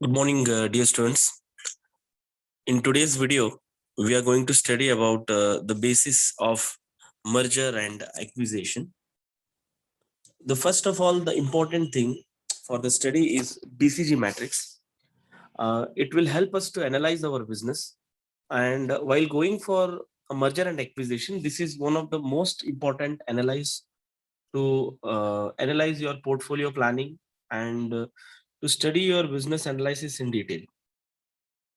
Good morning, dear students. In today's video, we are going to study about the basis of merger and acquisition. The first of all, the important thing for the study is Bcg Matrix. It will help us to analyze our business. And while going for a merger and acquisition, this is one of the most important analyze to analyze your portfolio planning and to study your business analysis in detail.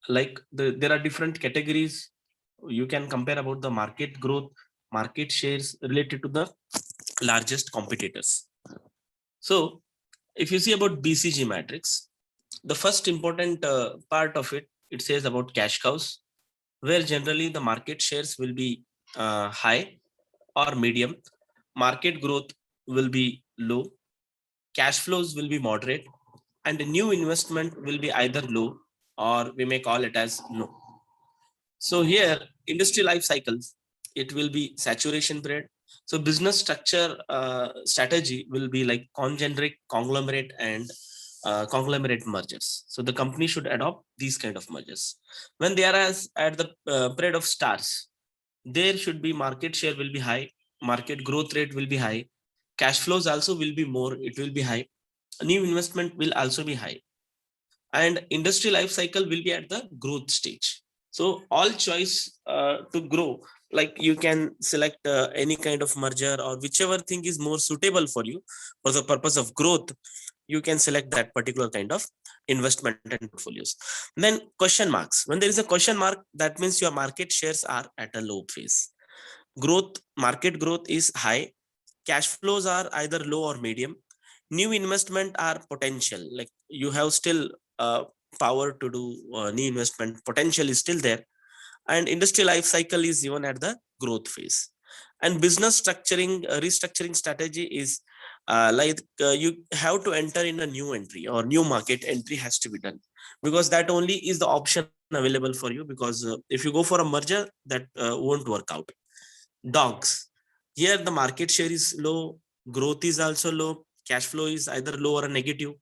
Like there are different categories you can compare about the market growth, market shares related to the largest competitors. So if you see about Bcg matrix, the first important part of it, it says about cash cows, where generally the market shares will be high or medium, market growth will be low, cash flows will be moderate, and new investment will be either low or we may call it as no. So here, industry life cycles, it will be saturation period. So business structure strategy will be like congeneric, conglomerate, and conglomerate mergers. So the company should adopt these kind of mergers. When they are as at the period of stars, there should be market share will be high, market growth rate will be high, cash flows also will be more, it will be high, new investment will also be high, and industry life cycle will be at the growth stage. So all choice to grow, like you can select any kind of merger or whichever thing is more suitable for you for the purpose of growth, you can select that particular kind of investment and portfolios. Then question marks, when there is a question mark, that means your market shares are at a low phase. Growth, market growth is high, cash flows are either low or medium, new investment are potential, like you have still power to do new investment, potential is still there, and industry life cycle is even at the growth phase. And business structuring, restructuring strategy is you have to enter in a new entry or new market entry has to be done, because that only is the option available for you, because if you go for a merger, that won't work out. Dogs, here the market share is low, growth is also low, cash flow is either low or negative,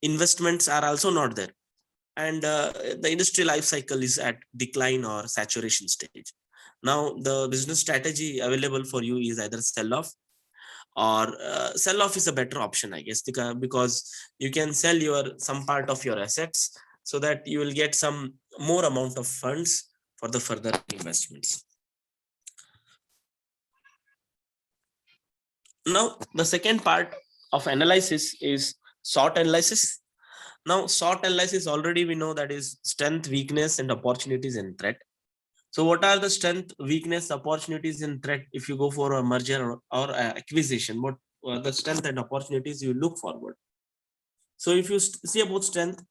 investments are also not there, and the industry life cycle is at decline or saturation stage. Now the business strategy available for you is either sell off, or sell off is a better option, I guess, because you can sell your some part of your assets so that you will get some more amount of funds for the further investments. Now, the second part of analysis is SWOT analysis. Now, SWOT analysis already we know that is strength, weakness, and opportunities and threat. So, what are the strength, weakness, opportunities, and threat if you go for a merger or acquisition? What are the strength and opportunities you look forward? So, if you see about strength,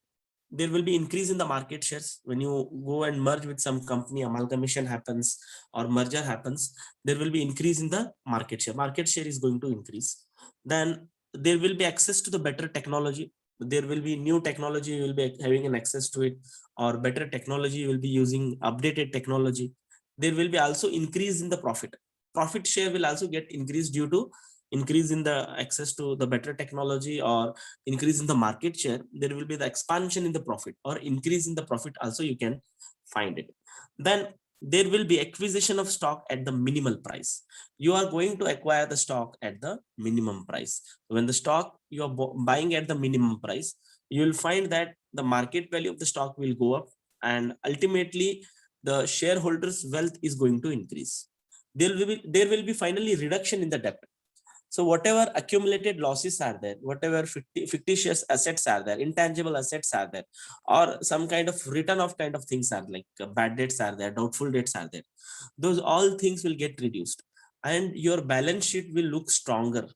there will be increase in the market shares. When you go and merge with some company, amalgamation happens or merger happens, there will be increase in the market share. Market share is going to increase. Then there will be access to the better technology. There will be new technology, you will be having an access to it, or better technology, you will be using updated technology. There will be also increase in the profit. Profit share will also get increased due to increase in the access to the better technology or increase in the market share. There will be the expansion in the profit or increase in the profit also, you can find it. Then there will be acquisition of stock at the minimal price. You are going to acquire the stock at the minimum price. When the stock you are buying at the minimum price, you will find that the market value of the stock will go up, and ultimately the shareholders wealth is going to increase. There will be finally reduction in the debt. So whatever accumulated losses are there, whatever fictitious assets are there, intangible assets are there, or some kind of written off kind of things are like bad debts are there, doubtful debts are there, those all things will get reduced, and your balance sheet will look stronger.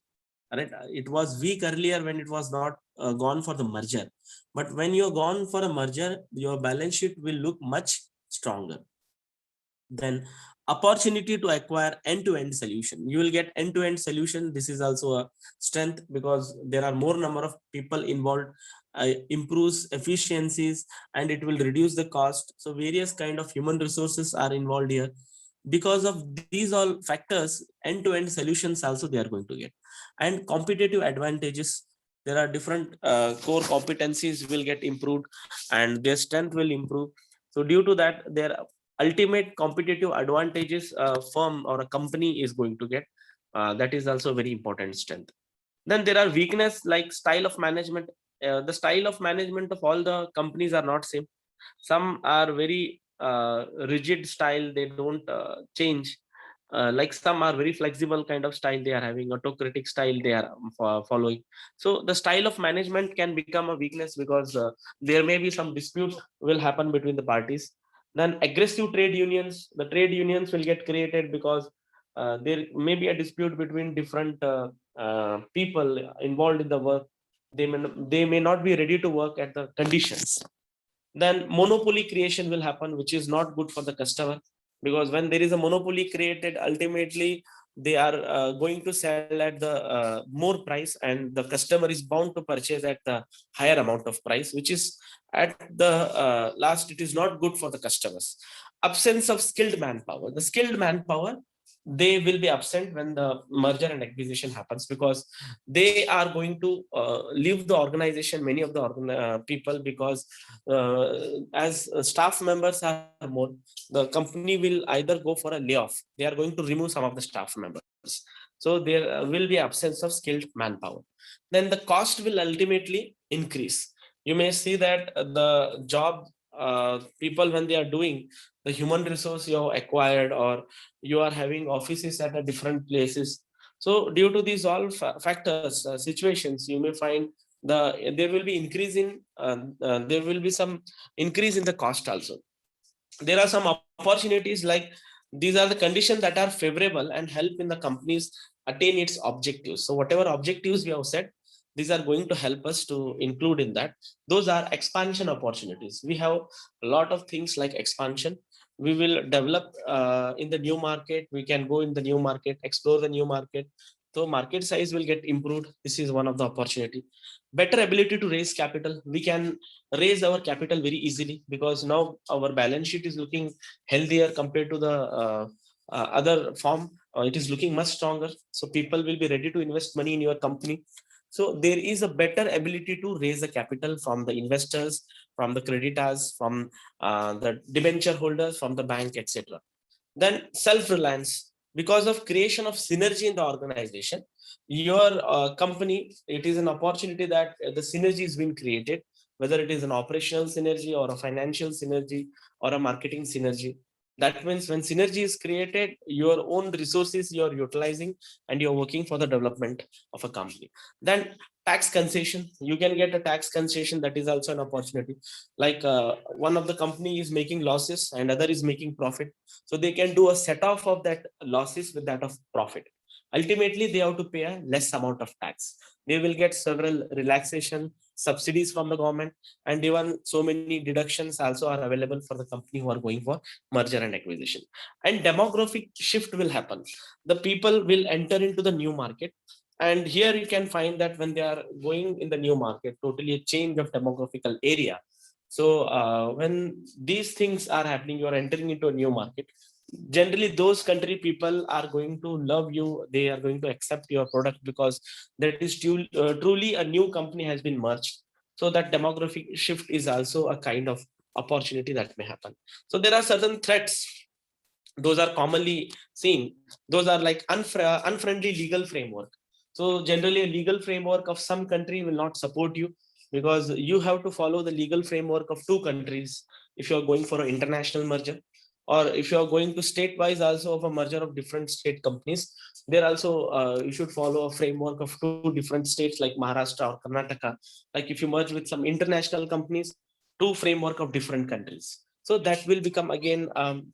Right? It was weak earlier when it was not gone for the merger, but when you're gone for a merger, your balance sheet will look much stronger. Then opportunity to acquire end-to-end solution, you will get end-to-end solution. This is also a strength because there are more number of people involved, improves efficiencies, and it will reduce the cost. So various kind of human resources are involved here. Because of these all factors, end-to-end solutions also they are going to get. And competitive advantages, There are different core competencies will get improved and their strength will improve. So due to that, their ultimate competitive advantages a firm or a company is going to get. That is also a very important strength. Then there are weakness like style of management. The style of management of all the companies are not same. Some are very rigid style, they don't change. Like some are very flexible kind of style they are having, autocratic style they are following. So the style of management can become a weakness because there may be some dispute will happen between the parties. Then aggressive trade unions, the trade unions will get created because there may be a dispute between different people involved in the work. They may not be ready to work at the conditions. Then monopoly creation will happen, which is not good for the customer, because when there is a monopoly created, ultimately they are going to sell at the more price, and the customer is bound to purchase at the higher amount of price, which is at the last it is not good for the customers. Absence of skilled manpower, the skilled manpower, they will be absent when the merger and acquisition happens, because they are going to leave the organization, many of the people, because as staff members are more, the company will either go for a layoff, they are going to remove some of the staff members. So there will be absence of skilled manpower. Then the cost will ultimately increase. You may see that the job people, when they are doing the human resource you have acquired, or you are having offices at a different places. So due to these all factors, situations, you may find there will be increase in there will be some increase in the cost also. There are some opportunities, like these are the conditions that are favorable and help in the companies attain its objectives. So whatever objectives we have set, these are going to help us to include in that. Those are expansion opportunities. We have a lot of things like expansion. We will develop in the new market, we can go in the new market, explore the new market, so market size will get improved. This is one of the opportunity. Better ability to raise capital, we can raise our capital very easily, because now our balance sheet is looking healthier compared to the other form. It is looking much stronger, so people will be ready to invest money in your company. So there is a better ability to raise the capital from the investors, from the creditors, from the debenture holders, from the bank, etc. Then self-reliance, because of creation of synergy in the organization, your company, it is an opportunity that the synergy is being created, whether it is an operational synergy or a financial synergy or a marketing synergy. That means when synergy is created, your own resources you're utilizing and you're working for the development of a company. Then tax concession, you can get a tax concession, that is also an opportunity. Like one of the company is making losses and other is making profit, so they can do a set off of that losses with that of profit. Ultimately they have to pay a less amount of tax. They will get several relaxation subsidies from the government, and even so many deductions also are available for the company who are going for merger and acquisition. And demographic shift will happen. The people will enter into the new market, and here you can find that when they are going in the new market, totally a change of demographical area. So when these things are happening, you are entering into a new market. Generally, those country people are going to love you. They are going to accept your product, because that is truly a new company has been merged. So that demographic shift is also a kind of opportunity that may happen. So there are certain threats. Those are commonly seen. Those are like unfriendly legal framework. So generally, a legal framework of some country will not support you, because you have to follow the legal framework of two countries if you are going for an international merger, or if you are going to state wise also of a merger of different state companies. There also you should follow a framework of two different states like Maharashtra or Karnataka. Like if you merge with some international companies, two framework of different countries, so that will become again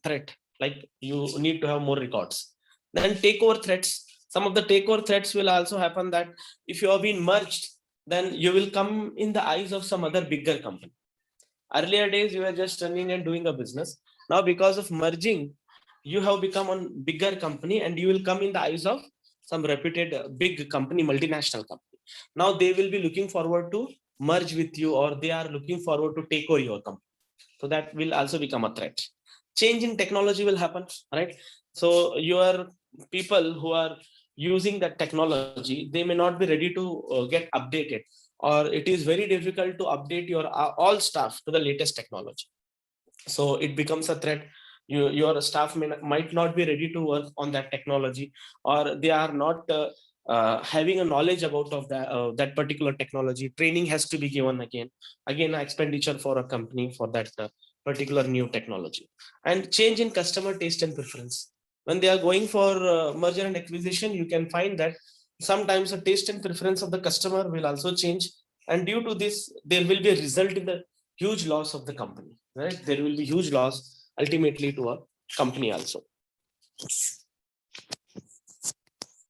threat. Like you need to have more records. Then takeover threats. Some of the takeover threats will also happen, that if you have been merged, then you will come in the eyes of some other bigger company. Earlier days, you were just running and doing a business. Now, because of merging, you have become a bigger company, and you will come in the eyes of some reputed big company, multinational company. Now they will be looking forward to merge with you, or they are looking forward to take over your company. So that will also become a threat. Change in technology will happen, right? So your people who are using that technology, they may not be ready to get updated. or it is very difficult to update your all staff to the latest technology. So it becomes a threat. Your staff might not be ready to work on that technology, or they are not having a knowledge about of that particular technology. Training has to be given again expenditure for a company for that particular new technology. And change in customer taste and preference. When they are going for merger and acquisition, you can find that sometimes the taste and preference of the customer will also change, and due to this there will be a result in the huge loss of the company, right? There will be huge loss ultimately to a company also.